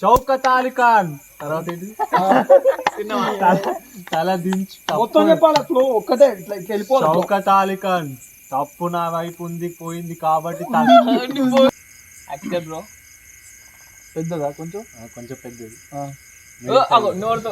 షౌకత్ అలీ ఖాన్. తర్వాత ఏంటి? తల దించి మొత్తం చెప్పాలి ఫ్లో ఒక్కటే ఇట్లా వెళ్ళిపోవాలి. షౌకత్ అలీ ఖాన్ తప్పు నా వైపు ఉంది పోయింది కాబట్టి యాక్టర్ బ్రో పెద్దదా కొంచెం కొంచెం పెద్దది. నోడుతో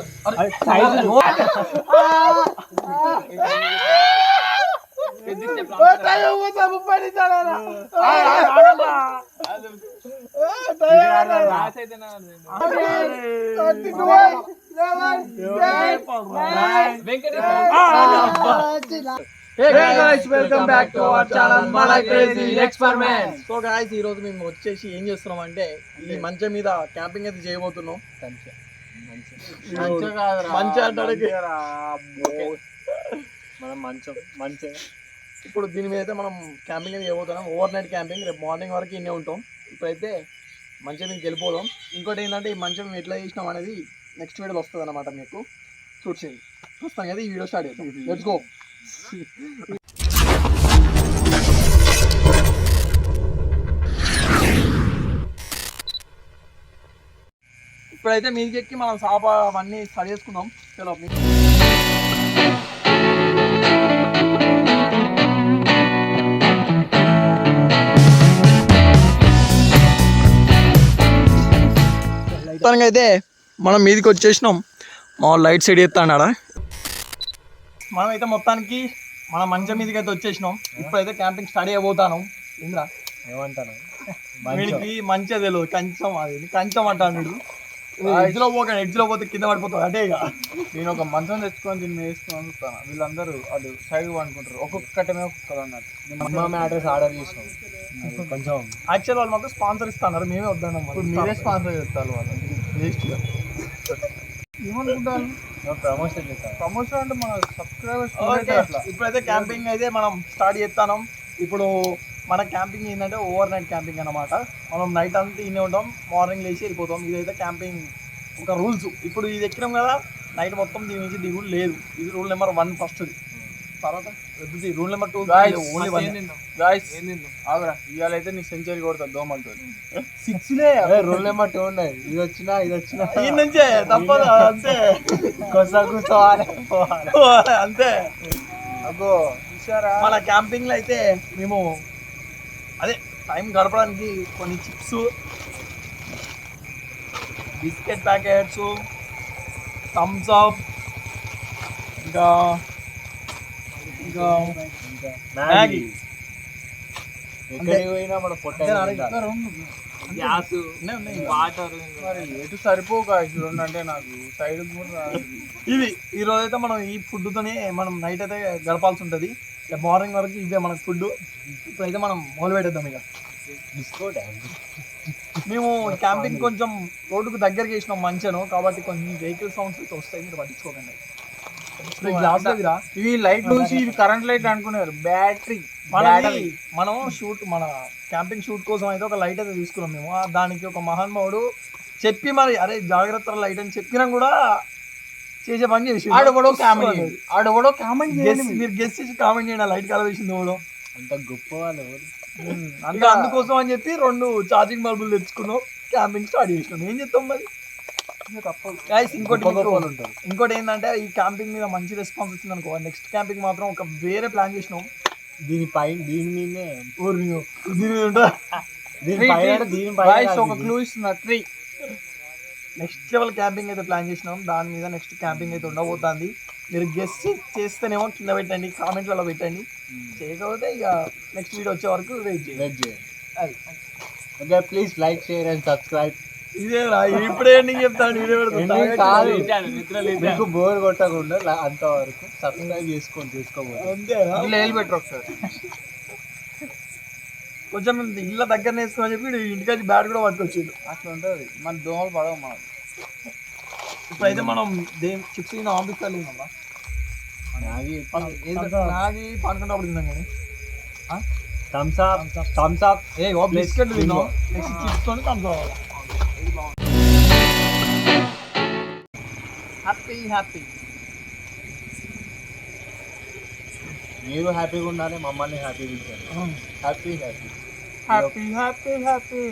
welcome back to our channel my crazy experiment. So guys ఈ రోజు మేము వచ్చేసి ఏం చేస్తున్నాం అంటే ఈ మంచం మీద క్యాంపింగ్ అయితే చేయబోతున్నాం. మంచం ఇప్పుడు దీని మీద అయితే మనం క్యాంపింగ్ అయితే చేయబోతున్నాం. ఓవర్ నైట్ క్యాంపింగ్, రేపు మార్నింగ్ వరకు ఇన్నే ఉంటాం. ఇప్పుడైతే మంచం మీకు వెళ్ళిపోదాం. ఇంకోటి ఏంటంటే ఈ మంచం ఎట్లా చేసినాం అనేది నెక్స్ట్ వీడియోలో వస్తుంది అనమాట. మీకు చూసేది వస్తాం కదా, ఈ వీడియో స్టార్ట్ చేద్దాం. Let's go. ఇప్పుడైతే మీదికి ఎక్కి మనం సాప అవన్నీ స్టార్ట్ చేసుకుందాం. చలో అయితే మనం మీదికి వచ్చేసినాం. మా లైట్ సైడ్ ఎత్తాడా. మనం అయితే మొత్తానికి మన మంచం మీదకి అయితే వచ్చేసినాం. ఇప్పుడైతే క్యాంపింగ్ స్టార్ట్ అయిపోతాను. ఇంద్రా ఏమంటాను వీడికి మంచిగా తెలియదు, కంచం అది కంచం అంటాను. వీడు ఎగ్జిలో పోకండి, ఎగ్జిలో పోతే కింద పడిపోతాడు. అంటే ఇక నేను ఒక మంచం తెచ్చుకొని దీన్ని వేసుకొని చూస్తాను. వీళ్ళందరూ అది సైడ్ అనుకుంటారు, ఒక్కొక్కటమే ఒక్కొక్కరు అన్నట్టు. మేము అడ్రస్ ఆర్డర్ చేసినాం. కొంచెం యాక్చువల్ వాళ్ళు మాకు స్పాన్సర్ ఇస్తున్నారు, మేమే వద్దన్నాం. ఇప్పుడు మీరే స్పాన్సర్ చేస్తారు వాళ్ళు. వేస్ట్గా ఏమనుకుంటాను ప్రమోషన్ చేస్తారు. ప్రమోషన్ అంటే మన సబ్స్క్రైబర్స్. ఇప్పుడైతే క్యాంపింగ్ అయితే మనం స్టార్ట్ చేస్తాం. ఇప్పుడు మన క్యాంపింగ్ ఏంటంటే ఓవర్ నైట్ క్యాంపింగ్ అనమాట. మనం నైట్ అంతా ఇన్నే ఉంటాం, మార్నింగ్ లేచి వెళ్ళిపోతాం. ఇదైతే క్యాంపింగ్ ఒక రూల్స్. ఇప్పుడు ఇది ఎక్కినాం కదా, నైట్ మొత్తం దీని నుంచి దిగుడు లేదు. ఇది రూల్ నెంబర్ 1 ఫస్ట్ది. తర్వాత రూల్ నెంబర్ 2 ఓన్లీ 1. గాయ్స్ ఆగరా, ఇవాళ అయితే నీ సెంచరీ కొడతా దోమలతో. 6లే రూల్ నెంబర్ 2 ఉన్నాయి. ఇది వచ్చినా ఈ నుంచే తప్పదు. అంతే కూర్చోవాలి అంతే. అగో చూసారా, మన క్యాంపింగ్లో అయితే మేము అదే టైం గడపడానికి కొన్ని chips, biscuit packets, Thums Up, ఇంకా మ్యాగీ. ఎక్కడికి పోయినా మన పొట్ట గ్యాస్, వాటర్. మరి ఎటు సరిపోక రెండు అంటే నాకు సైడ్ కూడా. ఇవి ఈరోజు అయితే మనం ఈ ఫుడ్తోనే మనం నైట్ అయితే గడపాల్సి ఉంటుంది. ఇక మార్నింగ్ వరకు ఇవే మనకు ఫుడ్. ఇప్పుడైతే మనం మొదలు పెట్టేద్దాం. ఇక మేము క్యాంపింగ్ కొంచెం రోడ్డుకు దగ్గరికి వేసినాం మంచను, కాబట్టి కొంచెం వెహికల్ సౌండ్స్ అయితే వస్తాయి, మీరు పట్టించుకోకండి. ఇవి లైట్ నుంచి ఇవి కరెంట్ లైట్ అనుకున్నారు. బ్యాటరీ మనం షూట్, మన క్యాంపింగ్ షూట్ కోసం అయితే ఒక లైట్ అయితే తీసుకున్నాం మేము. దానికి ఒక మహానుభావుడు చెప్పి మరి అరే జాగ్రత్త లైట్ అని చెప్పినా కూడా చేసే పని చేసి ఆడవడో కామెంట్ మీరు గెస్ట్ చేసి కామెంట్ చేయండి. లైట్ కలర్ వేసింది ఎవడో అంత గొప్ప వాళ్ళు అంటే అందుకోసం అని చెప్పి 2 ఛార్జింగ్ బల్బులు తెచ్చుకున్నాం, క్యాంపింగ్ స్టార్ట్ చేసినాం. ఏం చేస్తాం మరి. ఇంకోటి ఏంటంటే ఈ క్యాంపింగ్ మీద మంచి రెస్పాన్స్ వచ్చింది అనుకో, నెక్స్ట్ క్యాంపింగ్ మాత్రం ఒక వేరే ప్లాన్ చేసినాం. దీని మీదనే ఒక క్లూ ఇస్తున్నా. 3 నెక్స్ట్ లెవెల్ క్యాంపింగ్ అయితే ప్లాన్ చేసినాం. దాని మీద నెక్స్ట్ క్యాంపింగ్ అయితే ఉండబోతుంది. మీరు గెస్ట్ చేస్తేనేమో కింద పెట్టండి, కామెంట్లలో పెట్టండి. చేయకపోతే ఇక నెక్స్ట్ వీడియో వచ్చే వరకు వెయిట్ చేయండి. Okay, please like, share and subscribe. ఇదే ఇప్పుడే ఎండింగ్ చెప్తాను. మీకు బోర్ కొట్టకుండా అంతవరకు సబ్స్క్రైబ్ చేసుకోబోతుంది. అంతే పెట్టరు ఒకసారి. కొంచెం ఇళ్ళ దగ్గర వేసుకుని చెప్పి ఇంటికి బ్యాట్ కూడా పట్టుకొచ్చిండు. అట్లా ఉంటుంది. మన దోమలు పడవు మనం. ఇప్పుడైతే మనం చిప్స్ ఆంపిస్తాను పండుకున్నప్పుడు తిన్నాం కానీ థమ్స్ అప్ బిస్కెట్ తిన్నాం. నెక్స్ట్ చిప్స్ తోని థమ్స్ అప్. హ్యాపీ మీరు హ్యాపీగా ఉండాలి, మమ్మల్ని హ్యాపీగా ఉంచాలి. హ్యాపీ.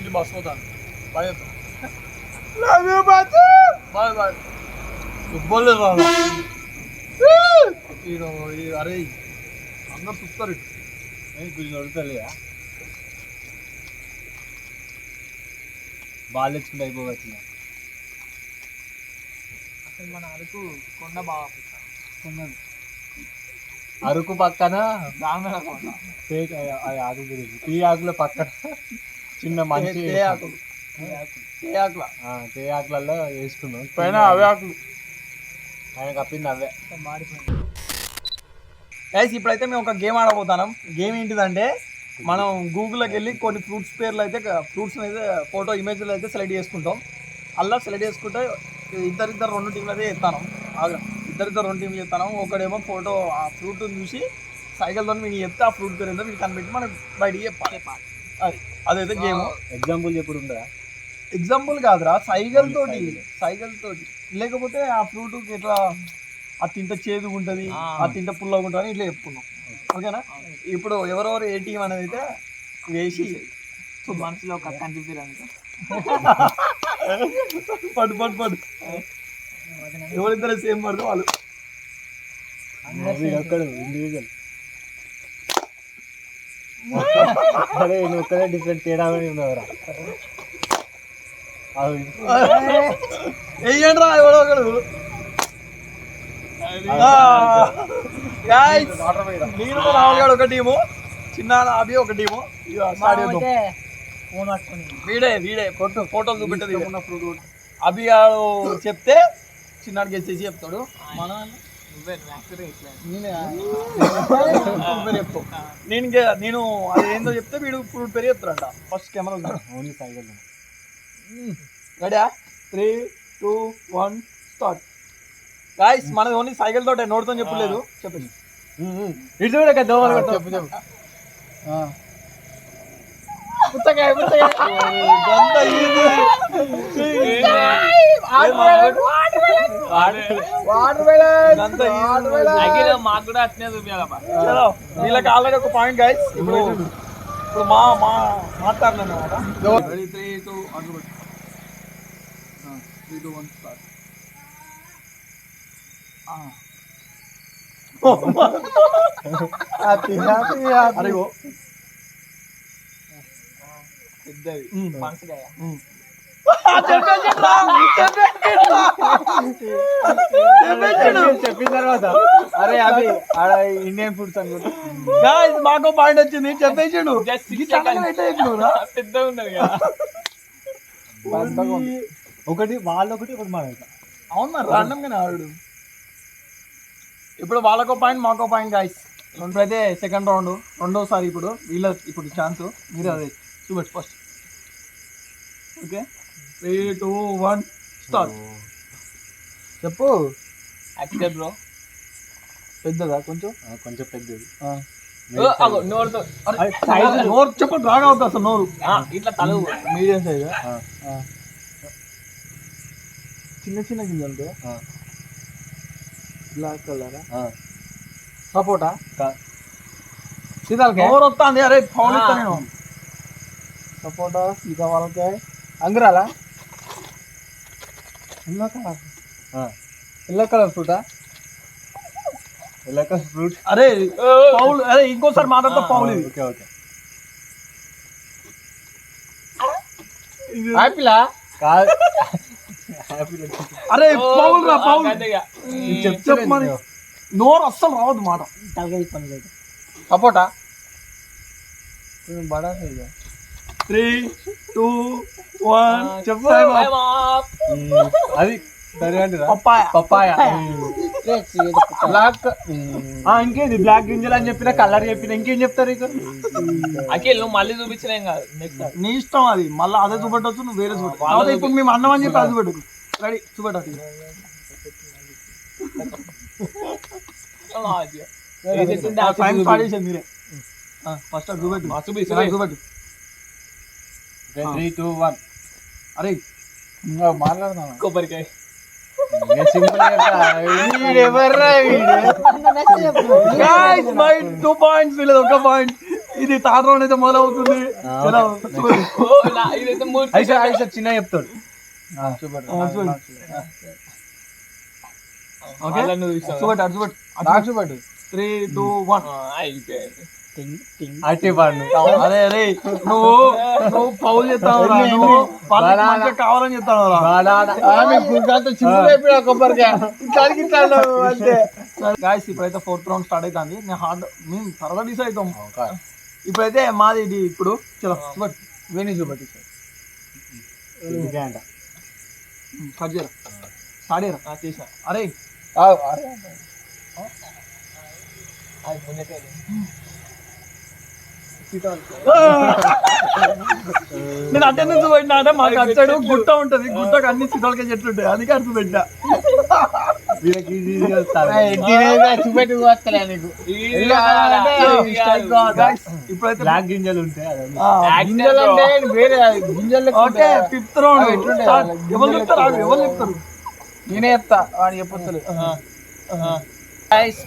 వెళ్ళి బస్ పోతాను బాయ్ బాయ్ ఫుట్బాల్ అరే అందరు చూస్తారు కొంచెం నడుతలేదా బాల్ తెచ్చుకుంటే అయిపోవచ్చు అసలు మన అరకు కొండ బాగా కొండ అరకు పక్కన దామర కొండ అది ఆకు గురించి టీ ఆకుల పక్కన చిన్న మంచి తే ఆకులు తే ఆకులలో వేసుకున్నాం పైన అవే ఆకులు ఆయన కప్పింది అవే గైస్ ఇప్పుడైతే మేము ఒక గేమ్ ఆడబోతున్నాం గేమ్ ఏంటిదంటే మనం గూగుల్లోకి వెళ్ళి కొన్ని ఫ్రూట్స్ పేర్లు అయితే ఫ్రూట్స్ అయితే ఫోటో ఇమేజ్లు అయితే సెలెక్ట్ చేసుకుంటాం అలా సెలెక్ట్ చేసుకుంటే ఇద్దరు రెండు టీంలు అయితే చేస్తాను ఇద్దరు రెండు టీంలు చేస్తాను ఒకడేమో ఫోటో ఆ ఫ్రూట్ చూసి సైకిల్తో వీడిని చెప్తే ఆ ఫ్రూట్ పేరు ఏంటో వీడికి కనిపెట్టి మనం బయటికి చెప్పాలి అదైతే గేమ్ ఎగ్జాంపుల్ చెప్పుడు ఉందా ఎగ్జాంపుల్ కాదురా సైకిల్ తోటి లేకపోతే ఆ ఫ్రూట్ ఇట్లా అది తింటే చేదుగా ఉంటుంది అది తింటే పుల్లగా ఉంటుంది అని ఇట్లా చెప్పుకున్నాం ఓకేనా ఇప్పుడు ఎవరెవరు ఏ టీం అనేది అయితే వేసి మనసులో ఒక కనిపించడానికి పడు ఎవరిద్దరు సేమ్ పడుతూ వాళ్ళు ఒక్కడు ఇండివిజువల్ అరే నువ్వు ఒక్కడే డిఫరెంట్ తేడా ఉన్నవరా వెయ్యండి రా ఎవడో ఒకడు నేను రాహుల్ గారు ఒక టీము చిన్న అభి ఒక టీము వీడే ఫోటోలు చూపెట్టేది అభి గారు చెప్తే చిన్నాడు గెలిచేసి చెప్తాడు మన చెప్తావు నేను అది ఏందో చెప్తే వీడు ఫ్రూట్ పేరు చెప్తాడంట ఫస్ట్ కెమెరా ఓన్లీ సైకిల్ రెడీయా 3, 2, 1 స్టార్ట్ గాయ్స్ మనది ఓన్లీ సైకిల్ తోటే నోటితో చెప్పలేదు చెప్పండి ఇటు చూడ చెప్పు పుచ్చకాయ వీళ్ళకి ఆల్రెడీ ఒక పాయింట్ గైస్ ఇప్పుడు మాట్లాడలేను అనమాట 3, 2, 1 స్టార్ట్ అడిగో చెప్పిన తర్వాత అరే అవి ఇండియన్ ఫుడ్స్ అనుకుంటా మాకు పాయింట్ వచ్చింది చెప్పేసాడు పెద్ద ఉన్నది కదా ఒకటి వాళ్ళొకటి ఒకటి మన అవును మరి రాండమ్ గానే ఆడు ఇప్పుడు వాళ్ళకో పాయింట్ మాకో పాయింట్ గాయస్ ఇప్పుడైతే సెకండ్ రౌండ్ రెండోసారి ఇప్పుడు ఛాన్స్ మీరు అదే చూపెట్టు ఫస్ట్ ఓకే 3, 2, 1 స్టార్ట్ చెప్పు యాక్చువల్ బ్రో పెద్దదా కొంచెం పెద్దది నోరు చెప్పండి రాగా అవుతుంది అసలు నోరు ఇట్లా తల మీడియం సైజ్ చిన్న గింజలతో బ్లాక్ కలరా సపోటా సీతాలకాయ నోరు వస్తుంది అరే ఫౌల్ ఇస్తా నేను సపోటా సీతాఫలకాయ అంగురాలా ఎల్లో కలర్ ఫ్రూటా ఎల్లో కలర్ ఫ్రూట్ అరే పౌల్ అరే ఇంకోసారి మాట్లాడతా పౌల్ ఇది ఓకే యాపిలా కాదు అరే పౌల్ రా పౌల్ చెప్పమని నోరు అస్సలు రావద్దు మాట సపోటా బడా సైజ్ 3, 2, 1 చెప్పు అది పప్పాయ బ్లాక్ ఇంకేంది బ్లాక్ గింజలు అని చెప్పిన కలర్ చెప్పిన ఇంకేం చెప్తారు ఇక అఖిల్ నువ్వు మళ్ళీ చూపించలేం కాదు నెక్స్ట్ నీ ఇష్టం అది మళ్ళీ అదే చూపెట్టచ్చు నువ్వు వేరే చూపెట్టు ఇప్పుడు మేము అన్నం అని చెప్పి అది చూపెట్టు రెడీ చూపెట్టు మీరే ఫస్ట్ అది చూపెట్టు చూపెట్టు 3, 2, 1 అరే మాట్లాడుతున్నా కొబ్బరికాయ సింపుల్ 2 points వీళ్ళది ఒక పాయింట్ ఇది థర్డ్ రౌండ్ అయితే మొదలవుతుంది. ఎలా ఇదైతే మూడు ఐసా చిన్న చెప్తాడు. ఓకే చూపెట్టు అటు చూపెట్టు నాకు చూపెట్టు. 3, 2, 1 అయిపోయింది. అట్టి పాడు. అరే అరే నువ్వు పౌల్ చెప్తావు నువ్వు వాళ్ళకి మంచిగా కావాలని చెప్తావు గాయస్. ఇప్పుడైతే 4th రౌండ్ స్టార్ట్ అవుతుంది. మేము త్వరగా డిసైడ్ అవుతాం. ఇప్పుడైతే మాది ఇది ఇప్పుడు చలో చూపెట్టు. విని చూపెట్టు. కట్ చేయరా స్టార్ట్ చేయరా చేసా అరే అది పుణ్యకాయ నేను అటెండెన్స్ పెట్టినా అంటే మాకు అచ్చాడు గుట్ట ఉంటది. గుట్టకు అన్ని సితాలకే చెట్లు ఉంటాయి. అందుకే అర్థం పెట్టా. ఇప్పుడైతే బ్లాక్ గింజలు ఉంటాయి. ఓకే 5th రౌండ్ ఎవరు చెప్తారు ఎవరు చెప్తారు నేనే చెప్తా వాడు చెప్పొచ్చు.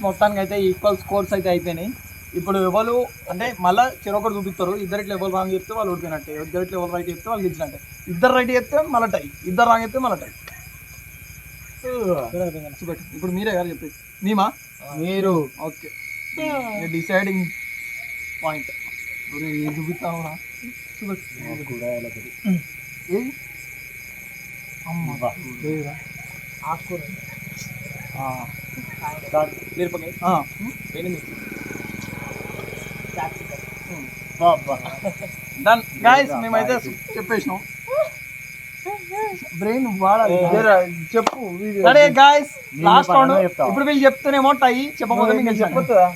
మొత్తానికి అయితే ఈక్వల్ స్కోర్స్ అయితే అయిపోయినాయి. ఇప్పుడు ఎవరు అంటే మళ్ళీ చెరొకటి చూపిస్తారు. ఇద్దరికి ఎవరు రాంగ్ చెప్తే వాళ్ళు ఓడిపోయినట్టే, ఇద్దరికి ఎవరు రైట్ చెప్తే వాళ్ళు గెలిచినట్టే. ఇద్దరు రైట్ చెప్తే మళ్ళీ టై, ఇద్దరు రాంగ్ చెప్తే మళ్ళీ టై. చూపెట్టు. ఇప్పుడు మీరే గారు చెప్పేసి మేమా మీరు ఓకే డిసైడింగ్ పాయింట్ చూపిస్తావురా చూపెట్టు. ఆకుకూర మిరపకాయ డన్ గైస్. మేమైతే చెప్పేసినాం. బ్రెయిన్ వాడాలి చెప్పు. సరే గైస్ లాస్ట్ రౌండ్. ఇప్పుడు వీళ్ళు చెప్తేనేమో టై, చెప్పకపోతే మీకు చెప్పొచ్చుదా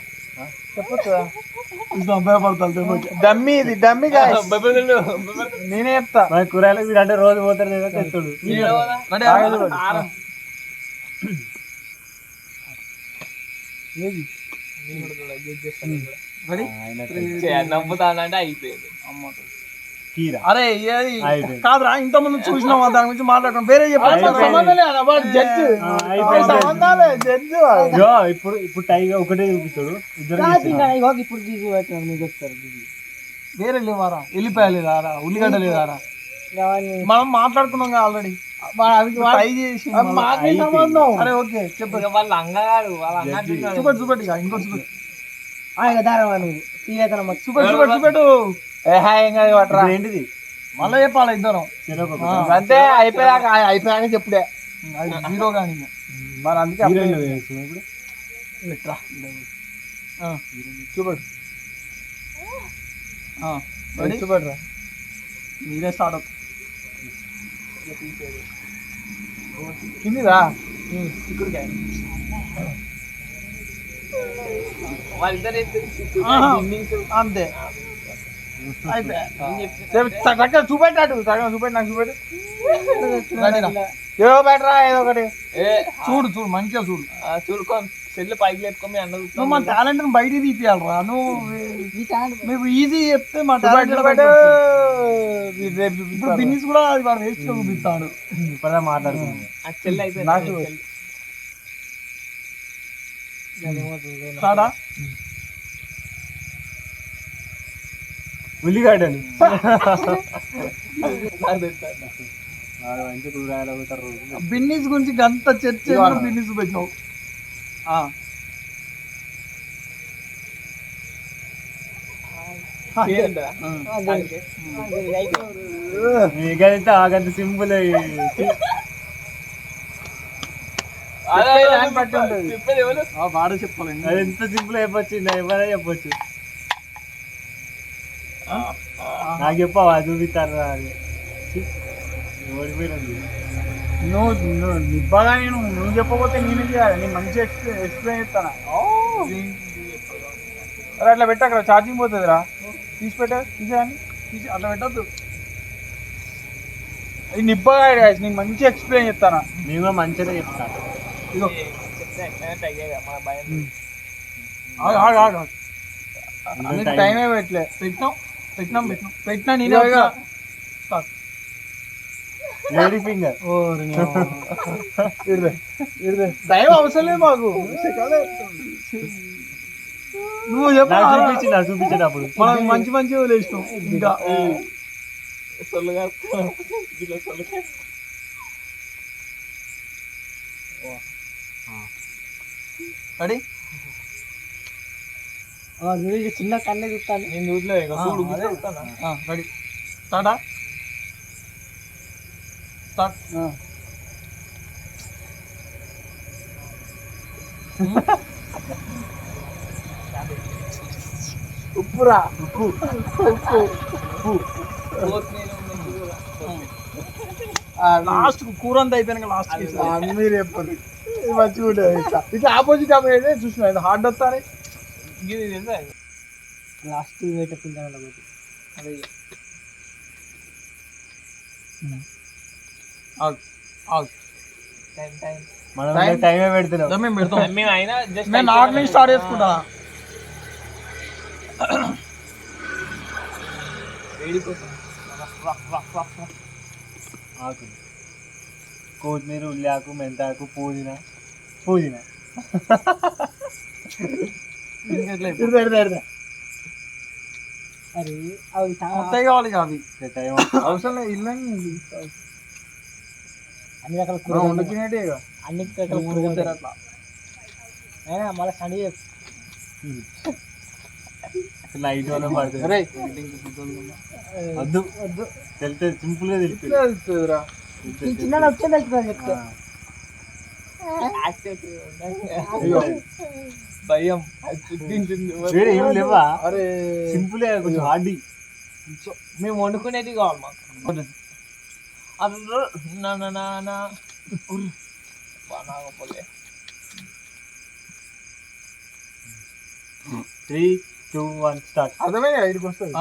భయపడతాను. డమ్మీ ఇది డమ్మీ నేనే చెప్తా. కూరగాయలు మీరు అంటే రోజు పోతారు లేదా తెస్తాడు. నవ్వుతానంటే అయిపోయింది. అరే కాదురా ఇంత ముందు చూసినాం దాని గురించి మాట్లాడటం వేరే చెప్పాలి. ఇప్పుడు ఇప్పుడు టైగా ఒకటే చూపిస్తాడు. ఇప్పుడు వేరే లేవారా, ఎల్లిపాయ లేదారా, ఉల్లిగడ్డ లేదారా, మనం మాట్లాడుకున్నాం కదా ఆల్రెడీ. ట్రై చేసి అరే ఓకే చెప్పు. వాళ్ళ అంగగాడు వాళ్ళ అన్న చూపెట్టు చూపెట్టు ఇక ఇంకోటి చూపెట్టు. చూపెట్టు చూపెట్టు చూపెట్టు. ఏంటిది మళ్ళీ చెప్పాలి ఇద్దరం అంతే. అయిపోయాక చెప్పుడే హీరో కానీ మరి అందుకే చూపెట్టు చూపెట్టురా. మీరే స్టార్ట్ అవుతుంది. కిందిరా చిక్కుడుకాయ వాళ్ళిద్దరు అంతే చూపెట్టాడు. సగం చూపెట్టి నాకు చూపెట్టు. ఏదో బెటరా ఏదో ఒకటి చూడు చూడు మంచిగా చూడు. చూడుకోని సెల్లు పైకి లేపుకొని అన్న నువ్వు మా టాలెంట్ బయటికి తీపియాలరా. నువ్వు ఈజీ చెప్తే మా టాలెంట్ ఇప్పుడు బిన్నీస్ కూడా అది వాడు వేస్ట్ చూపిస్తాడు. ఇప్పుడు మాట్లాడుతున్నాను. ఆ చెల్లి అయిపోయింది. ఉల్లిగడ్డలు బిన్నీస్ గురించి అంత చర్చ బిన్నీస్ పెట్టినావు. ఆగంత సింపుల్ వాడే చెప్పాలండి. అది ఎంత సింపుల్ అయిపోవచ్చు. ఎవరైనా చెప్పొచ్చు. నాకు చెప్పవా చూపిస్తాను. అది ఓడిపోయినది. నువ్వు నిబ్బగా నువ్వు చెప్పకపోతే నేనే చేయాలి. నేను మంచిగా ఎక్స్ప్లెయిన్ చేస్తాను. అరే అట్లా పెట్ట అక్కడ ఛార్జింగ్ పోతుందిరా. తీసి తీసేయాలి. అట్లా పెట్టద్దు. నిబ్బగా నేను మంచిగా ఎక్స్ప్లెయిన్ చేస్తాను. నేను కూడా మంచిగా చెప్తాను. ఇదో టైమే పెట్టలే. పెట్టినా నేనే లేడీ ఫింగర్ దైవం అవసరం లేదు మాకు. నువ్వు చెప్పు చూపించేటప్పుడు మనం మంచి మంచి వదిలేసినాం ఇంకా రెడీ చిన్న కన్నే చూస్తాను నేను చూడలేదు ఇక చూడు చూస్తానా రెడీ స్టార్టా స్టార్ట్ ఉప్పురా లాస్ట్ కూర అంతా అయిపోయినాక లాస్ట్ మీరు చెప్పండి ఇది మంచిగా ఉంటుంది ఇట్లా ఆపోజిట్ అయితే చూసిన ఇది హార్డ్ వస్తానే ఇది తెలుసా లాస్ట్ పెట్టకుండా అదే టైం మనం టైమే పెడుతున్నాం మేము పెడతాం మేము అయినా జస్ట్ నేను నాట్ నుంచి స్టార్ట్ చేసుకుంటా వేడి కోసం ఆకు కొత్తిమీర ఉల్లాకు మెంతాకు పుదీనా పుదీనా అరే అవి మొత్తం కావాలి ఇక అవి టైం అవసరం లేదు ఇల్లు అన్ని రకాల మనం వండుకునేటే ఇక అన్ని రకాల కూరగాయలు అట్లా అయినా మళ్ళీ సండే లైట్ వల్ల పడుతుంది అరే వద్దు వద్దు తెలితే సింపుల్ గా తెలిపి తెలుస్తుందిరా చిన్న వచ్చే తెలుస్తుంది చెప్తే భయం ఏం లేవా అరే సింపుల్ గా కొంచెం హార్డీ మేము వండుకునేది కావాలి మాకు అందులో నా బాగా 3, 2, 1 స్టార్ట్ అర్థమే ఇక్కడికి వస్తుంది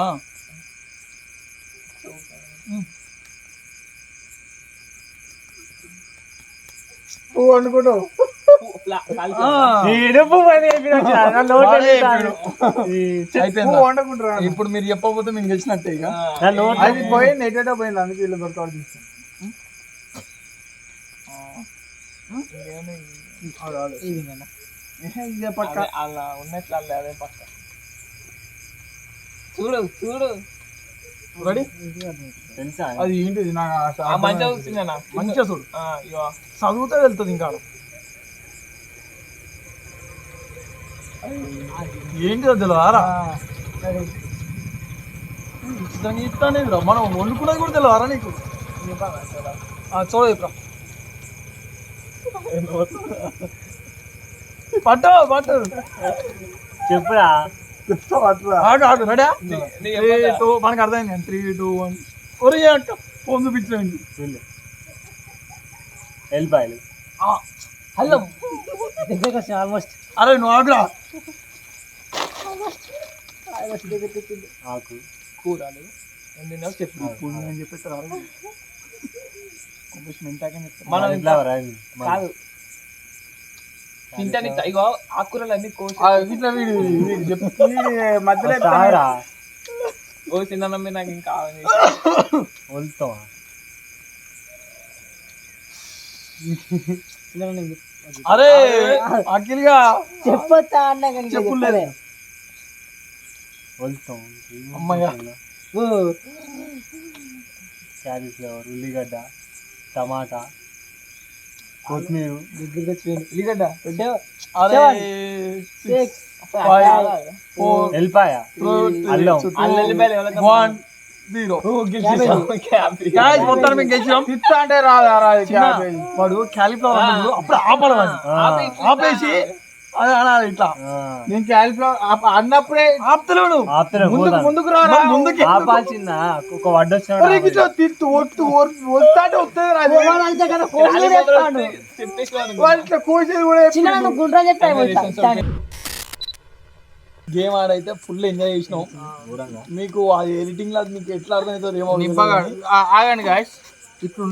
పువ్వు వండుకుంటావు పువ్వు వండుకుంటారా ఇప్పుడు మీరు చెప్పకపోతే మేము గెలిచినట్టే ఇక అది పోయింది ఎటేటో పోయింది అందుకే వీళ్ళు దొరకాడు తీసుకుని ఇదే పక్క అలా ఉన్నట్లు అదే పక్క చూడు చూడు రెడీ తెలుసా అది ఏంటిది నాకు మంచిగా చూసిందన్నా మంచిగా చూడు ఇగో చదువుతే వెళ్తుంది ఇంకా ఏంటి తెలియదారా ఇస్తానే మనం వండుకున్నది కూడా తెలియదారా నీకు చూడ ఇప్పుడు పట్టు పట్టు చెప్పురా ఆడు రెడీ మనకు అర్థమైంది 3, 2, 1 ఒరే ఫోన్ చూపించండి ఎల్లిపాయలు హలో దగ్గరకు వచ్చి ఆల్మోస్ట్ అరే నువ్వు ఆగురా ఆకు కూరలు వండినా చెప్పు నేను చెప్పేస్తాను మనం ఫ్లవర్ కాదు తింటానికి ఇగో ఆకుకూరలు అన్ని కోసి ఇట్లా వీడి చెప్పి మధ్యలో ఓ చిన్న మీరు నాకు ఇంకా వదులుతావా అరే అఖిల్గా చెప్పొచ్చా అన్నా కానీ చెప్పులేదు వదులుతాం అమ్మయ్య క్యాలీఫ్లవర్ ఉల్లిగడ్డ టమాటా కొత్తిమీర దగ్గరికి వచ్చి ఉల్లిగడ్డ అరే ఎల్లిపాయ అల్లం 1-0 మొత్తం మేము గెలిచాం పిత్త అంటే వాడు క్యాలీఫ్లవర్ అప్పుడు ఆపడం అది ఆపేసి అదే అనాలి ఇట్లా నేను క్యాలీఫ్లవర్ అన్నప్పుడే ఆపుతలేడు ముందుకు రా ముందుకి ఆపాల్సిన ఒక వడ్డు ఇట్లా తిట్టు ఒట్టు వస్తాంటే వస్తుంది ఇట్లా కోసేది కూడా గేమ్ ఆడైతే ఫుల్ ఎంజాయ్ చేసినాం మీకు అది ఎడిటింగ్ లా మీకు ఎట్లా అర్థమవుతుంది ఏమో ఆగండి గాయస్ ఇప్పుడు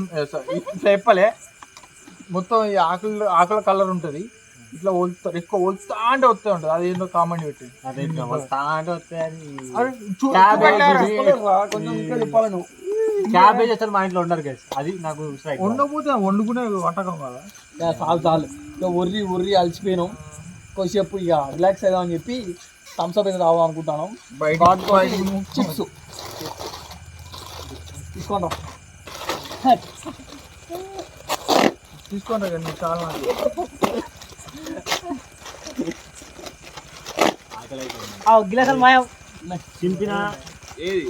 ఇట్లా చెప్పలే మొత్తం ఈ ఆకుల కలర్ ఉంటుంది ఇట్లా వలుస్తారు ఎక్కువ వలుతా అంటే వస్తే ఉంటుంది అది ఏంటో కామెంట్ పెట్టి కొంచెం ఇంకా చెప్పాలి నువ్వు క్యాబేజ్ అసలు మా ఇంట్లో ఉండరు గైస్ అది నాకు వండకపోతే వండుకునే వంటకం కదా చాలు చాలు ఇక ఒర్రి అలసిపోయినాం కొద్దిసేపు ఇక రిలాక్స్ అవుదామని చెప్పి థమ్స్ అప్ అయితే తాగుదాం అనుకుంటాను. చిప్స్ తీసుకోండి కానీ చాలా గిలాసాలు మాయం చింపిన ఏది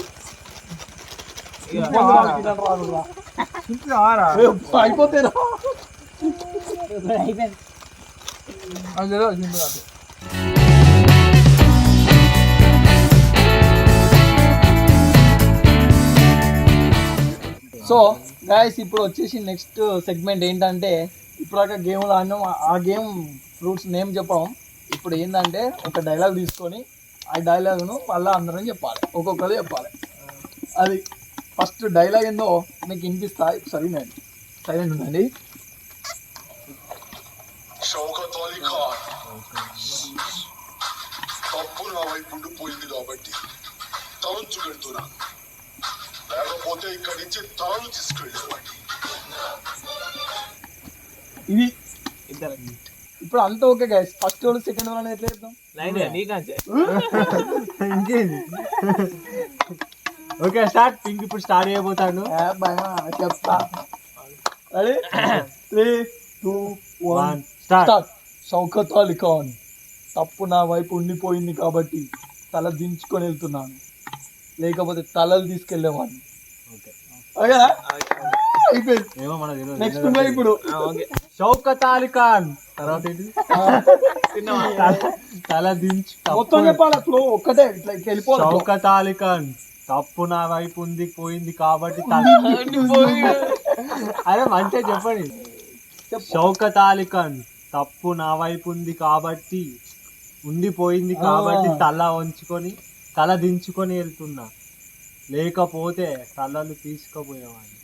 అయిపోతాయి అయిపోయింది. సో గైస్ ఇప్పుడు వచ్చేసి నెక్స్ట్ సెగ్మెంట్ ఏంటంటే ఇప్పుడు ఒక గేమ్లో ఆడినాం. ఆ గేమ్ ఫ్రూట్స్ నేమ్ చెప్పడం. ఇప్పుడు ఏంటంటే ఒక డైలాగ్ తీసుకొని ఆ డైలాగ్ను మళ్ళీ అందరం చెప్పాలి, ఒక్కొక్కరు చెప్పాలి. అది ఫస్ట్ డైలాగ్ ఏందో మీకు వినిపిస్తా, ఒకసారి నేను సైలెంట్ ఉండండి. షౌకత్ అలీ ఖాన్ తప్పు నా వైపు ఉండిపోయింది కాబట్టి తలంచు పెడుతున్నా, లేకపోతే ఇక్కడి నుంచి తలలు తీసుకెళ్ళేవాడిని. ఇది ఇప్పుడు అంతా ఓకే గైస్. ఫస్ట్ వాళ్ళు సెకండ్ వాళ్ళు ఎట్లా చెప్తాం? నీకంటే ఇంకేంది. Okay start. పింక్ ఇప్పుడు స్టార్ట్ చేయబోతాను. చెప్తా. Ready 3, 2, 1 start. Start. Shaukat Ali Khan తప్పు నా వైపు ఉండిపోయింది కాబట్టి తల దించుకొని వెళ్తున్నాను, లేకపోతే తలలు తీసుకెళ్లేవాడిని. ఓకేనా? అయిపోయింది. ఏమో మన తెలియదు. నెక్స్ట్ ఇప్పుడు షౌకత్ అలీ ఖాన్ తర్వాత ఏంటి? తల దించు. మొత్తం చెప్పాలి. ఫ్లో ఒక్కటే ఇట్లా వెళ్ళిపోవాలి. షౌకత్ అలీ ఖాన్ తప్పు నా వైపు ఉంది పోయింది కాబట్టి అరే మంచిగా చెప్పండి. షౌకత్ అలీ ఖాన్ తప్పు నా వైపు ఉంది కాబట్టి ఉండిపోయింది కాబట్టి తల వంచుకొని తల దించుకొని వెళ్తున్నా, లేకపోతే తలలు తీసుకుపోయేవాడిని.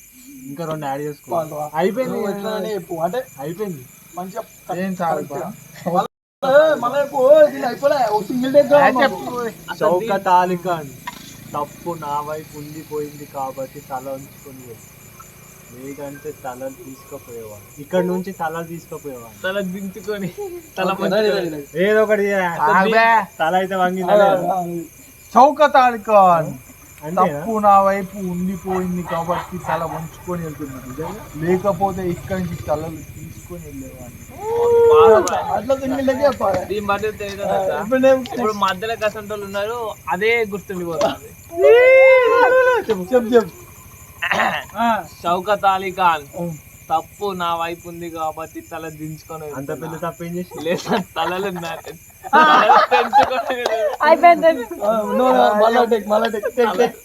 ఇంకా 2 యాడ్ చేసుకోవాలి. అయిపోయింది. ఎట్లానే చెప్పు అంటే అయిపోయింది. మంచిగా ఏం చాలు మళ్ళీ అయిపోలే. సింగిల్ టేక్ షౌకత్ అలీ ఖాన్ తప్పు నా వైపు ఉండిపోయింది కాబట్టి తల ఉంచుకొని వెళ్ళు, లేదంటే తలలు తీసుకుపోయేవాడు. ఇక్కడ నుంచి తలలు తీసుకుపోయేవాడు. తల దించుకొని తల ఏదో ఒకటి తల అయితే వంగిందా? షౌకత్ అలీ ఖాన్ అంతేనా? తప్పు నా వైపు ఉండిపోయింది కాబట్టి తల వంచుకొని వెళ్తున్నాను, లేకపోతే ఇక్కడి నుంచి తలలు తీసుకొని వెళ్ళేవాడిని. అట్లా సింగిల్ టేక్ చెప్పాలి. దీని మధ్య తెలియదు. ఇప్పుడు మధ్యలో కసంటోళ్ళు ఉన్నారు, అదే గుర్తుండిపోతుంది. చెప్పు షౌకత్ అలీ ఖాన్ తప్పు నా వైపు ఉంది కాబట్టి తల దించుకొని అంత పెద్ద తప్పు ఏం చేసి లేదా తలలు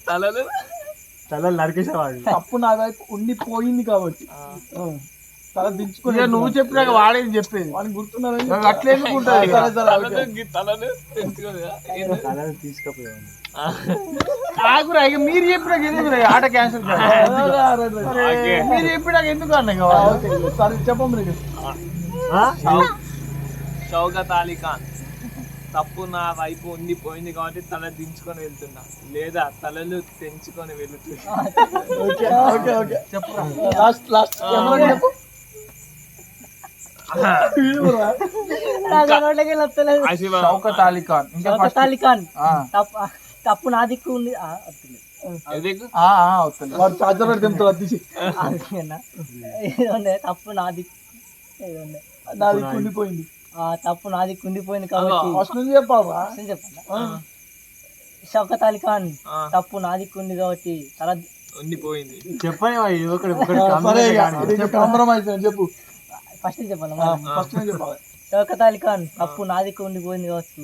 తలలు తలలు నరికేసేవాడు. తప్పు నా వైపు ఉండిపోయింది కాబట్టి తల దించుకొని నువ్వు చెప్పినాక వాడేది చెప్పేది వాడిని గుర్తున్నారు. అట్లా ఎందుకు ఉంటుంది? తలలు తెంచుకొని తలలు తీసుకుపోయేవాడు. ఆగురా, ఇక మీరు చెప్పినాక ఎందుకు ఆట క్యాన్సిల్ మీరు చెప్పినాక ఎందుకు అన్నా సరే చెప్పండి. షౌకత్ అలీ ఖాన్ తప్పు నా వైపు ఉండిపోయింది కాబట్టి తల దించుకొని వెళ్తున్నా, లేదా తలలు తెంచుకొని వెళ్తున్నా. లాస్ట్ లాస్ట్ షౌకత్ అలీ ఖాన్ ఇంకా షౌకత్ అలీ ఖాన్ తప్పు నా దిక్కు ఉంది. వాడు చార్జర్ పెట్టి తింటాడు తీసి. తప్పు నా దిక్కు నా దిక్కు ఉండిపోయింది. తప్పు నా దిక్కు ఉండిపోయింది కాబట్టి ఫస్ట్ నుంచి చెప్పాలా? చెప్పండి. షౌకత్ అలీ ఖాన్ తప్పు నా దిక్కు ఉంది కాబట్టి తల ఉండిపోయింది. చెప్పని కాంప్రమైజ్ చెప్పు. ఫస్ట్ చెప్పాలి. ఫస్ట్ చెప్పాలి. షౌకత్ అలీ ఖాన్ తప్పు నా దిక్కు ఉండిపోయింది కావచ్చు.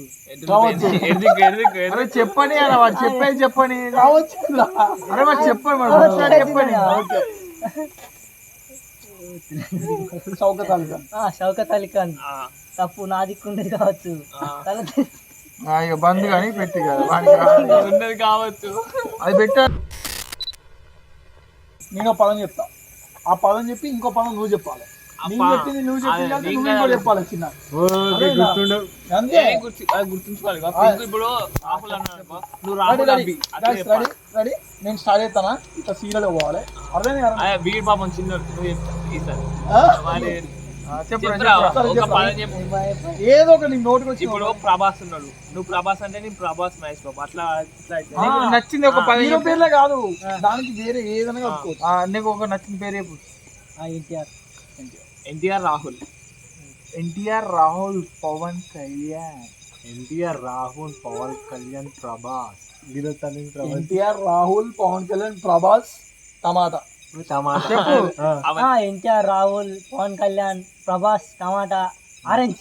అరే చెప్పని అన్న వాడు చెప్పేది చెప్పని కావచ్చు. అరే వాడు చెప్పండి చెప్పండి. షౌకత్ అలీ ఖాన్ షౌకత్ అలీ ఖాన్ తప్పు నా దిక్కు ఉంది కావచ్చు. ఇక బంద్ కానీ పెట్టి కదా ఉన్నది కావచ్చు. అది పెట్టా. నేను పదం చెప్తా, ఆ పదం చెప్పి ఇంకో పదం నువ్వు చెప్పాలి. నేను చెప్పింది నువ్వు చెప్పింది అంటే నువ్వు ఇంకో చెప్పాలి. చిన్న అంతే. గుర్తుంచుకోవాలి. ఇప్పుడు రాహుల్ అన్నాడు, నువ్వు రాహుల్ రెడీ రెడీ. నేను స్టార్ట్ చేస్తానా? ఇట్లా సీరియల్ పోవాలి. అర్థమే వీడి పాపం చిన్న నువ్వు చెప్తా ఈసారి. చెప్పురా, ఒక పదం చెప్పు. ఏదో ఒక నీ నోటికి వచ్చి ఇప్పుడు ప్రభాస్ ఉన్నాడు, నువ్వు ప్రభాస్ అంటే నేను ప్రభాస్ మహేష్ బాబు అట్లా ఇట్లా అయితే. నీకు నచ్చింది ఒక 10 హీరో పేర్లే కాదు, దానికి వేరే ఏదైనా కలుపుకోవచ్చు. నీకు ఒక నచ్చిన పేరు చెప్పు. ఎన్టీఆర్ ఎన్టీఆర్ రాహుల్. ఎన్టీఆర్, రాహుల్, పవన్ కళ్యాణ్. ఎన్టీఆర్, రాహుల్, పవన్ కళ్యాణ్, ప్రభాస్. వీళ్ళు తల్లి ప్రభాస్. ఎన్టీఆర్, రాహుల్, పవన్ కళ్యాణ్, ప్రభాస్, టమాటా. టమాటా. ఎన్టీఆర్, రాహుల్, పవన్ కళ్యాణ్, ప్రభాస్, టమాటా, ఆరెంజ్.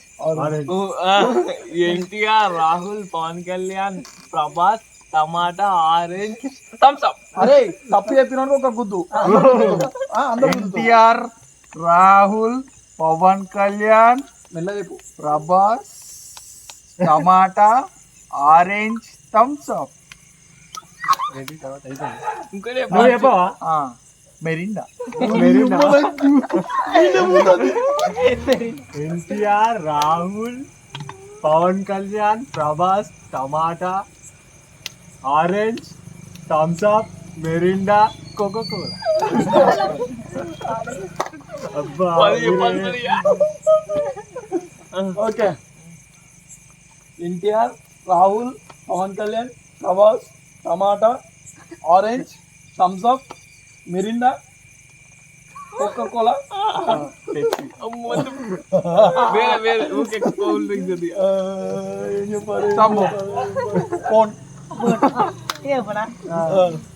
ఎన్టీఆర్, రాహుల్, పవన్ కళ్యాణ్, ప్రభాస్, టమాటా, ఆరెంజ్, థమ్స్ అప్. అరే తప్పు చెప్పినాడు ఒక గుద్దు. ఎన్టీఆర్, రాహుల్, పవన్ కళ్యాణ్, మెల్ల చెప్పు. ప్రభాస్, టమాటా, ఆరెంజ్, థమ్స్ అప్. ఇంకో నువ్వు చెప్పవా? మెరిండా. ఎన్టీఆర్, రాహుల్, పవన్ కళ్యాణ్, ప్రభాస్, టమాటా, orange, Thums Up, Mirinda, Coca Cola. అబ్బా ఓకే. ఎన్టీఆర్, రాహుల్, పవన్ కళ్యాణ్, ప్రభాస్, టమాటా, orange, Thums Up, Mirinda, Coca Cola, వేరే వేరే ఊరికే కూల్ డ్రింక్స్ ఉంది. ఏం చెప్పాలి, ఫోన్. చెప్పనా?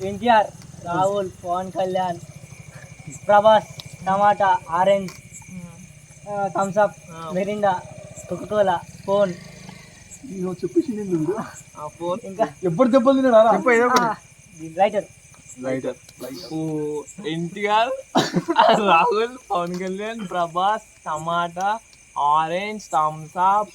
ఎన్టీఆర్, రాహుల్, పవన్ కళ్యాణ్, ప్రభాస్, టమాటా, orange, Thums Up, Mirinda, Coca Cola, phone. చెప్పేసి ఆ ఫోన్ ఇంకా ఎప్పుడు దెబ్బలు తిన్నాడా? రైటర్. రైటర్. ఎన్టీఆర్, రాహుల్, పవన్ కళ్యాణ్, ప్రభాస్, టమాటా, orange, Thums Up,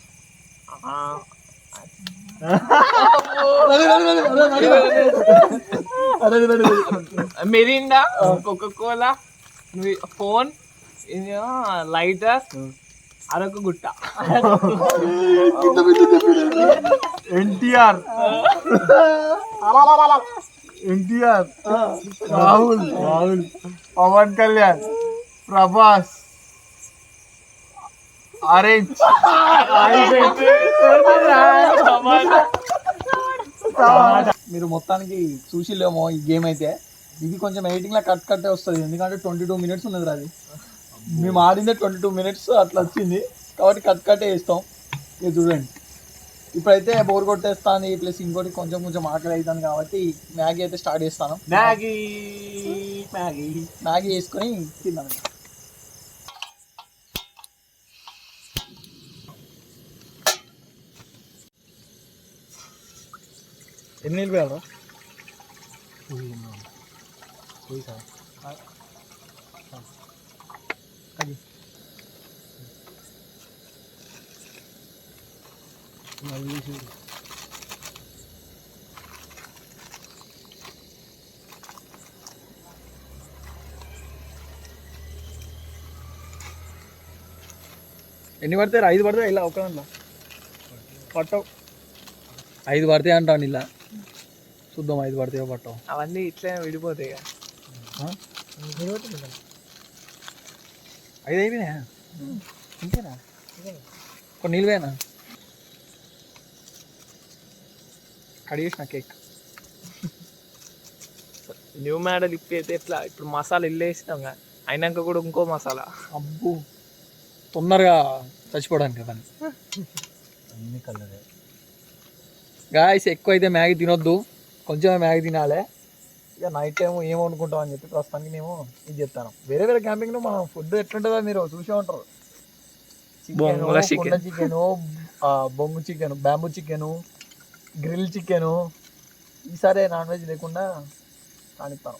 Mirinda, Coca Cola, phone, lighter, Araku గుట్ట. ఎన్టీఆర్, ఎన్టీఆర్, రాహుల్, పవన్ కళ్యాణ్, ప్రభాస్, ఆరెంజ్, మీరు మొత్తానికి చూసిలేమో ఈ గేమ్ అయితే. ఇది కొంచెం ఎడిటింగ్ లా కట్ కట్టే వస్తుంది, ఎందుకంటే 22 minutes ఉన్నది అది. మేము ఆడిందే 22 minutes అట్లా వచ్చింది, కాబట్టి కట్ కట్టే వేస్తాం. ఇది చూడండి, ఇప్పుడైతే బోర్ కొట్టేస్తాను, ప్లస్ ఇంకోటి కొంచెం కొంచెం ఆకలి అవుతాను, కాబట్టి మ్యాగీ అయితే స్టార్ట్ చేస్తాను. మ్యాగీ వేసుకొని తిన్నాను. ఎన్ని నీళ్ళు పోయారా? ఎన్ని పడతాయి? 5 పడతాయి ఇలా ఒక దాంట్లో పట్టవు. 5 పడతాయి అంటాను ఇలా, చూద్దాం 5 పడతాయో పట్టవు. అవన్నీ ఇట్లా విడిపోతాయి. 5 అయిపోయినాయా? ఇంకేనా? కొన్ని నీళ్ళు పోయినా కడిగేసిన కేక్. న్యూ మోడల్ ఇప్పి అయితే ఎట్లా, ఇప్పుడు మసాలా ఇల్లు వేసినాం కదా, అయినాక కూడా ఇంకో మసాలా. అబ్బు, తొందరగా చచ్చిపోవడానికి అవన్నీ. అన్ని కలరే. గాయస్ ఎక్కువ అయితే మ్యాగీ తినొద్దు, కొంచెం మ్యాగీ తినాలి. ఇక నైట్ టైం ఏమనుకుంటాం అని చెప్పి ప్రస్తుతానికి మేము ఇది చెప్తాను. వేరే వేరే క్యాంపింగ్లో మనం ఫుడ్ ఎట్లుంటుందో మీరు చూసే ఉంటారు. చికెన్, చికెను, బొంగు chicken, bamboo chicken, grill chicken. ఈసారి నాన్ వెజ్ లేకుండా కానిస్తాను.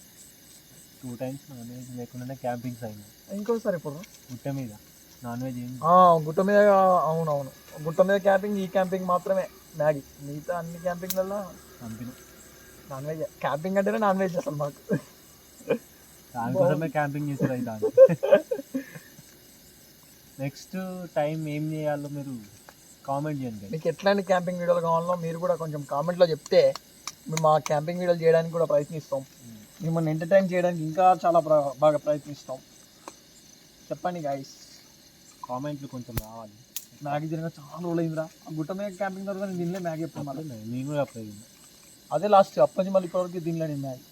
2 times నాన్ వెజ్ లేకుండానే క్యాంపింగ్స్ అయినాయి. ఇంకోసారి ఇప్పుడు గుట్ట మీద నాన్ వెజ్ ఏం గుట్ట మీద. అవునవును, గుట్ట మీద క్యాంపింగ్. ఈ క్యాంపింగ్ మాత్రమే మ్యాగీ, మిగతా అన్ని క్యాంపింగ్లలో పంపిన. Non veg. క్యాంపింగ్ అంటేనే నాన్ వెజ్ అసలు మాకు. దానికోసమే క్యాంపింగ్ చేసారు అయితే. నెక్స్ట్ టైం ఏం చేయాలో మీరు కామెంట్ చేయండి. మీకు ఎట్లాంటి క్యాంపింగ్ వీడియోలు కావాలో మీరు కూడా కొంచెం కామెంట్లో చెప్తే మేము మా క్యాంపింగ్ వీడియోలు చేయడానికి కూడా ప్రయత్నిస్తాం. మిమ్మల్ని ఎంటర్టైన్ చేయడానికి ఇంకా చాలా బాగా ప్రయత్నిస్తాం. చెప్పండి గాయస్. కామెంట్లు కొంచెం రావాలి. మ్యాగీ జరిగిన చాలా రోజులు అయిందిరా. ఆ గుట్ట మీద క్యాంపింగ్ తర్వాత నేను తినలే మ్యాగీ ఎప్పుడు మళ్ళీ. నేను కూడా అప్పుడు అదే లాస్ట్ అప్పటి నుంచి మళ్ళీ ఇప్పటివరకు తినలే నేను మ్యాగీ.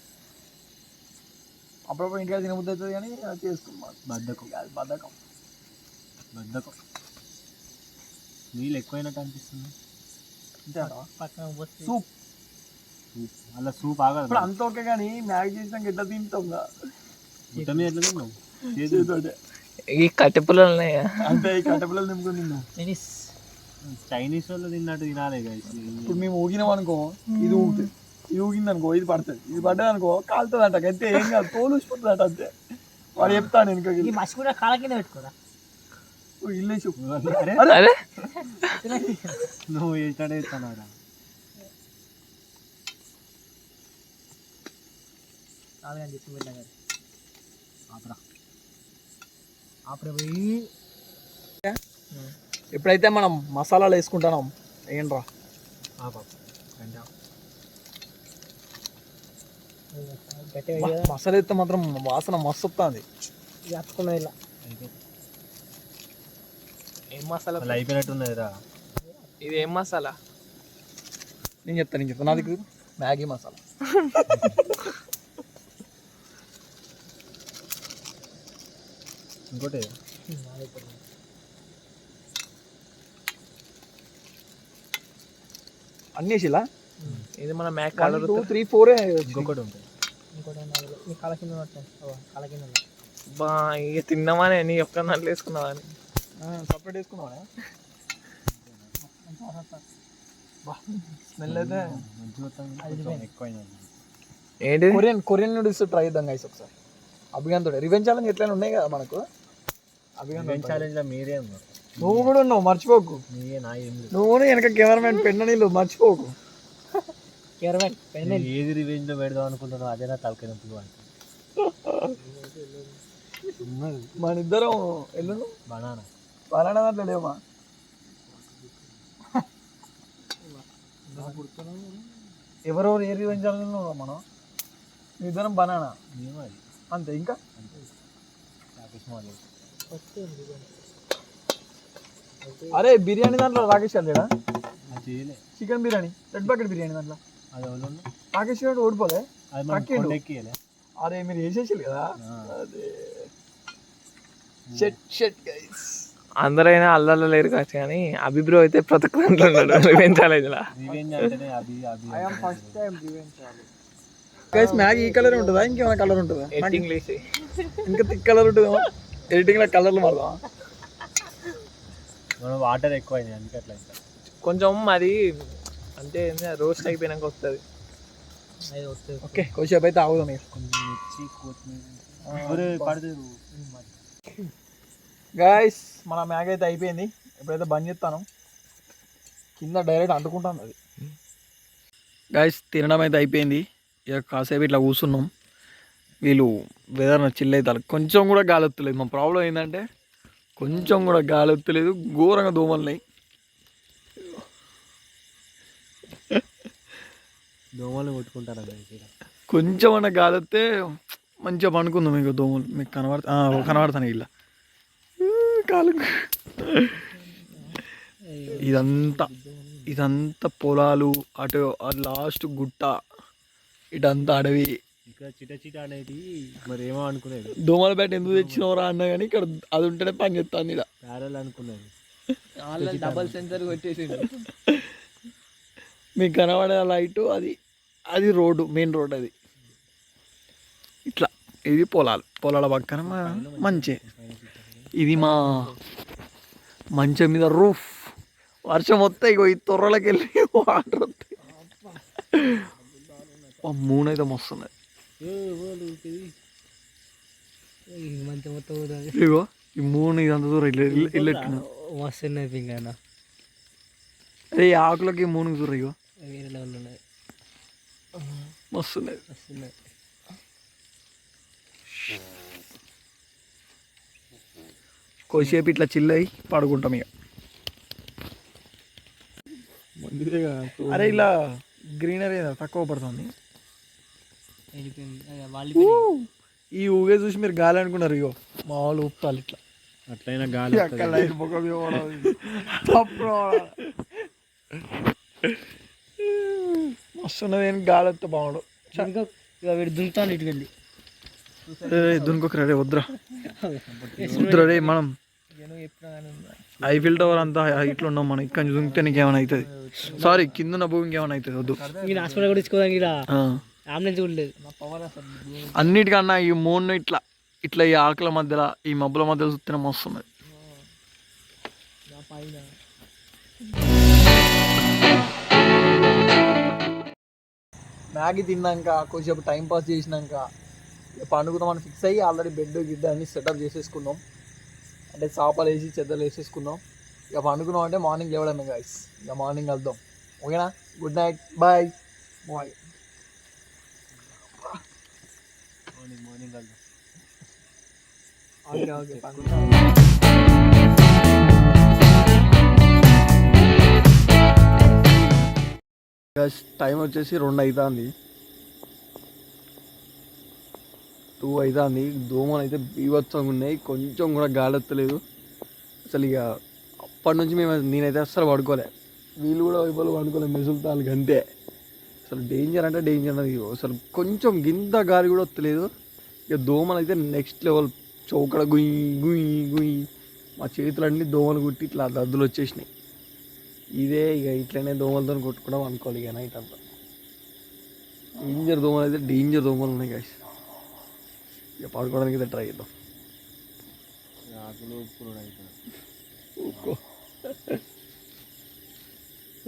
అప్పుడప్పుడు ఇంటికి తినబుద్ధి అవుతుంది కానీ చేసుకున్నాం. బద్దకం బద్ధకం. నీళ్ళు ఎక్కువైనట్టు అనిపిస్తుంది. అంతే అంటావా? పక్కన పోస్తే సూప్ అలా సూప్ ఆగదు. ఇప్పుడు అంత ఓకే కానీ మ్యాగీ చేసినాక ఎట్లా తింటాం గుట్ట మీద ఎట్లా తిన్నావు? చేతితోటే. ఈ కట్టెపుల్లలు ఉన్నాయా? అంతే ఈ కట్టెపిల్లలు నింపుకొని తిన్నాం. చైనీస్ వాళ్ళు తిన్నట్టు తినాలి guys. ఇప్పుడు మేము ఊగినాం అనుకో ఇది ఊగుతుంది, ఇది ఊగింది అనుకో ఇది పడుతుంది, ఇది పడ్డది అనుకో కాలుతుంది అంట. అంతే ఏం కాదు, తోలు ఊసిపోతుంది అంట. అంతే వాడు చెప్తాను వెనుక ఈ మసి కూడా కాళ్ళ కింద పెట్టుకోరా. ఇల్లేసి అరే నువ్వు ఏంటంటే ఇస్తాను కాదని చెప్పి వెళ్ళా కానీ అప్పుడే పోయి ఎప్పుడైతే మనం మసాలాలు వేసుకుంటున్నాం ఏంట్రా గట్టిగా మసాలా వేస్తే మాత్రం వాసన మస్తు వస్తుంది. అతుకున్నా ఇలా ఏం మసాలా? అలా అయిపోయినట్టున్నది రా. ఇది ఏం మసాలా? నేను చెప్తాను నాది మ్యాగీ మసాలా. ఇంకోటి అన్నీ వేసిలా ఇది మన మ్యాక్ కలర్ 2 3 4 ఇంకొకటి ఉంటుంది. ఇంకోటి నీ కాళ్ళ కింద కాళ్ళ కింద బా ఇక తిన్నామని నీ ఒక్క దాంట్లో వేసుకున్నావని సపరేట్ వేసుకున్నావా? స్మెల్ అయితే ఎక్కువైనా ఏంటి? కొరియన్ నూడిల్స్ ట్రై చేద్దాం గైస్ ఒకసారి. అభిగాన్ తోటి రివెంజ్ ఛాలెంజ్ ఎట్లయినా ఉన్నాయి కదా మనకు. అభిగాన్ ఛాలెంజ్ లో మీరే ఉన్నారు. నువ్వు కూడా ఉన్నావు మర్చిపోకు. మీరే నా ఏం లేదు. నువ్వు వెనక కెమెరామెన్ పెన్న నీళ్ళు మర్చిపోకు. ఏది రివెంజ్ లో పెడదాం అనుకుంటున్నావు అదే నా తలకాయ నొప్పులు అంటే. మన ఇద్దరం ఎల్లు బనానా దాంట్లో లేవా? ఎవరెవరు ఏ రివెంజ్ ఛాలెంజ్ మనం ఇద్దరం బనానా అంతే. ఇంకా అరే బిర్యానీ దాంట్లో రాకేష్ వెళ్ళాడా? Chicken biryani red bucket biryani దాంట్లో రాకేష్ గారు ఓడిపోలే. అరే మీరు వేసేసారు కదా. అదే షెట్ షెట్ గైస్. అందరైనా అల్లల్లో లేరు కావచ్చు కానీ అభిప్రాయం అయితే ప్రతి ఒక్క దాంట్లో ఉన్నాడు రివెంజ్ ఛాలెంజ్ లా. గైస్ మ్యాగీ ఈ కలర్ ఉంటుందా ఇంకేమైనా కలర్ ఉంటుందా? ఎడిటింగ్ లేసి ఇంకా థిక్ కలర్ ఉంటుందా? ఎడిటింగ్ లో కలర్లు మారుదా? మనం వాటర్ ఎక్కువైంది అందుకే అట్లా. కొంచెం అది అంటే రోస్ట్ అయిపోయినాక వస్తుంది. ఓకే కొంచెంసేపు అయితే ఆగుదాం. మీరు కొంచెం మిర్చి కొత్తిమీర గాయస్ మన మ్యాగీ అయితే అయిపోయింది. ఎప్పుడైతే బంద్ చేస్తాను కింద డైరెక్ట్ అంటుకుంటాను అది. గాయస్ తినడం అయితే అయిపోయింది. ఇక కాసేపు ఇట్లా కూర్చున్నాం. వీళ్ళు వెదర్ చిల్ అవుతారు. కొంచెం కూడా గాలి వస్తలేదు. మా ప్రాబ్లం ఏంటంటే కొంచెం కూడా గాలి వస్తలేదు. ఘోరంగా దోమలున్నాయి. దోమలు కొట్టుకుంటారా? కొంచెం అన్న గాలి వస్తే మంచిగా పండుకుందాం. మీకు దోమలు మీకు కనబడతాను ఇలా కాలు. ఇదంతా పొలాలు, అటు లాస్ట్ గుట్ట, ఇటంతా అడవి. ఇక్కడ చిట అనేది మరి ఏమో అనుకునేది. దోమల బ్యాట్ ఎందుకు తెచ్చినవరా అన్నా కానీ ఇక్కడ అది ఉంటేనే పని చేస్తాను. ఇలా ప్యారల్ అనుకునేది. డబల్ సెన్సర్ కొట్టేసింది. మీకు కనబడే లైట్ అది రోడ్డు, మెయిన్ రోడ్ అది. ఇట్లా ఇది పొలాల పక్కన మంచి. ఇది మా మంచం మీద రూఫ్. వర్షం వస్తాయి ఇగో ఈ తొర్రలకి వెళ్ళి వాటర్ వస్తాయి. మూనైతే మస్తున్నది. ఇగో ఈ మూను ఇదంతా దూరం ఇల్లెట్టిన మస్తు. అదే ఆకులకి మూనుకు దూరం ఇగో మస్తున్నది. కొద్దిసేపు ఇట్లా చిల్లయి పడుకుంటాం ఇక. అరే ఇలా గ్రీనరీ తక్కువ పడుతుంది. ఈ ఊగే చూసి మీరు గాలి అనుకున్నారు. ఇగో మా వాళ్ళు ఊపుతారు ఇట్లా. అట్లయినా గాలి అక్కడ లైట్ ముఖం ఇవ్వడం తప్పు మస్తున్నది ఏం గాలి వస్తే బాగుండు. వీడు దుంతాను ఇటు వెళ్ళి దునుకోకరా రే వద్దురా రే మనం ఐఫిల్ టవర్ అంతా హైట్లో ఉన్నాం మనం. ఇక్కడ దుంకితే నీకు ఏమైనా అవుతుంది. సారీ కింద ఉన్న భూమికి ఏమైనా అవుతుంది. వద్దు నేను హాస్పిటల్ కూడా తీసుకోవడానికి అంబులెన్స్ కూడా లేదు. అన్నిటికన్నా ఈ మూడు ఇట్లా ఈ ఆకుల మధ్యలో ఈ మబ్బుల మధ్యలో చూస్తేనే మస్తుంది. మ్యాగీ తిన్నాక కొంచెం టైం పాస్ చేసినాక పండుకుందామని ఫిక్స్ అయ్యి ఆల్రెడీ బెడ్ గిడ్డ అన్ని సెటప్ చేసేసుకున్నాం. అంటే చాపలు వేసి చెద్దలు వేసేసుకున్నాం. ఇక పండుకున్నాం అంటే మార్నింగ్ లేవడమే గైస్. ఇక మార్నింగ్ వెళ్దాం. ఓకేనా? Good night, bye bye. Morning okay okay time వచ్చేసి 2 అవుతుంది, 2 అవుతుంది. దోమలు అయితే బీభత్సంగా ఉన్నాయి. కొంచెం కూడా గాలి వస్తలేదు అసలు. ఇక అప్పటి నుంచి నేనైతే అస్సలు పడుకోలే. వీళ్ళు కూడా వైపులు పడుకోలే, మెసులుతాను అంతే. అసలు డేంజర్ అంటే డేంజర్ అన్నది. అసలు కొంచెం గింత గాలి కూడా వస్తలేదు. ఇక దోమలు అయితే నెక్స్ట్ లెవెల్. చౌకడ గుయ్యి గుయ్యి గుయ్యి మా చేతులన్నీ దోమలు కుట్టి ఇట్లా దద్దులు వచ్చేసినాయి. ఇదే ఇక ఇట్లనే దోమలతో కొట్టుకోవడం అనుకోవాలి. ఇక నైట్ అంతా డేంజర్ దోమలు అయితే డేంజర్ దోమలు ఉన్నాయి గైస్. ఇక పడుకోవడానికి అయితే ట్రై చేద్దాం.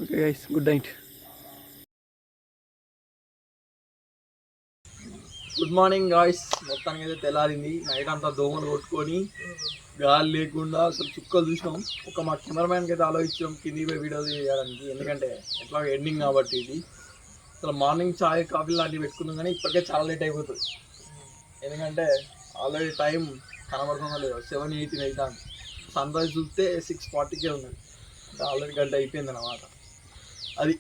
Okay guys, good night. Good morning guys. మొత్తానికి అయితే తెల్లారింది. నైట్ అంతా దోమలు కొట్టుకొని గాలి లేకుండా అసలు చుక్కలు చూసినాం. ఒక మా కెమెరామ్యాన్కి అయితే ఆలోచించాం కింది పోయి వీడియో తీయడానికి. ఎందుకంటే ఎట్లా ఎండింగ్ కాబట్టి ఇది. అసలు మార్నింగ్ చాయ్ కాఫీ లాంటివి పెట్టుకున్నాం కానీ ఇప్పటికే చాలా లేట్ అయిపోతుంది. ఎందుకంటే ఆల్రెడీ టైం కనబడుతుందో లేదు 7:18 అవుతుంది. సన్ రైజ్ చూస్తే 6:40కే ఉన్నది. అంటే ఆల్రెడీ గంట అయిపోయింది అన్నమాట. అది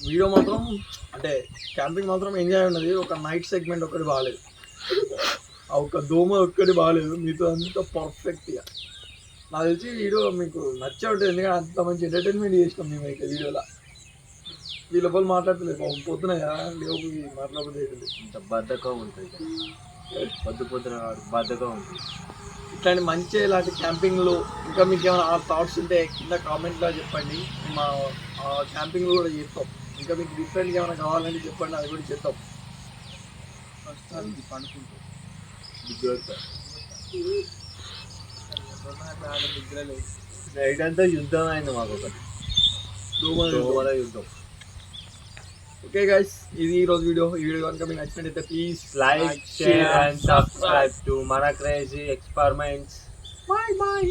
వీడియో మాత్రం అంటే క్యాంపింగ్ మాత్రం ఎంజాయ్ ఉన్నది. ఒక నైట్ సెగ్మెంట్ ఒక్కటి బాగాలేదు, ఆ ఒక్క దోమ ఒక్కటి బాగాలేదు. మీతో అంతా పర్ఫెక్ట్గా నాకు తెలిసి వీడియో మీకు నచ్చే ఉంటుంది. ఎందుకంటే అంత మంచి ఎంటర్టైన్మెంట్ చేసినాం మేము అయితే వీడియోలో. వీళ్ళ వాళ్ళు మాట్లాడలేదు పొద్దున లేవు మాట్లాడలేదు. ఇంత బద్ధకం ఉంటుంది, పొద్దున బద్ధకం ఉంటుంది. ఇట్లాంటి మంచి ఇలాంటి క్యాంపింగ్లో ఇంకా మీకు ఏమైనా థాట్స్ ఉంటే కింద కామెంట్లో చెప్పండి. మా క్యాంపింగ్లో కూడా చేస్తాం. ఇంకా మీకు డిఫరెంట్గా ఏమైనా కావాలంటే చెప్పండి, అది కూడా చేస్తాం. నైట్ అంతా యుద్ధం అయింది మాకు, ఒకటి దోమల యుద్ధం. ఓకే గైస్, ఇది ఈరోజు వీడియో. ఈ వీడియో కనుక మీకు నచ్చినట్టయితే please like, share and subscribe to మన క్రేజీ ఎక్స్పెరిమెంట్స్. Bye bye.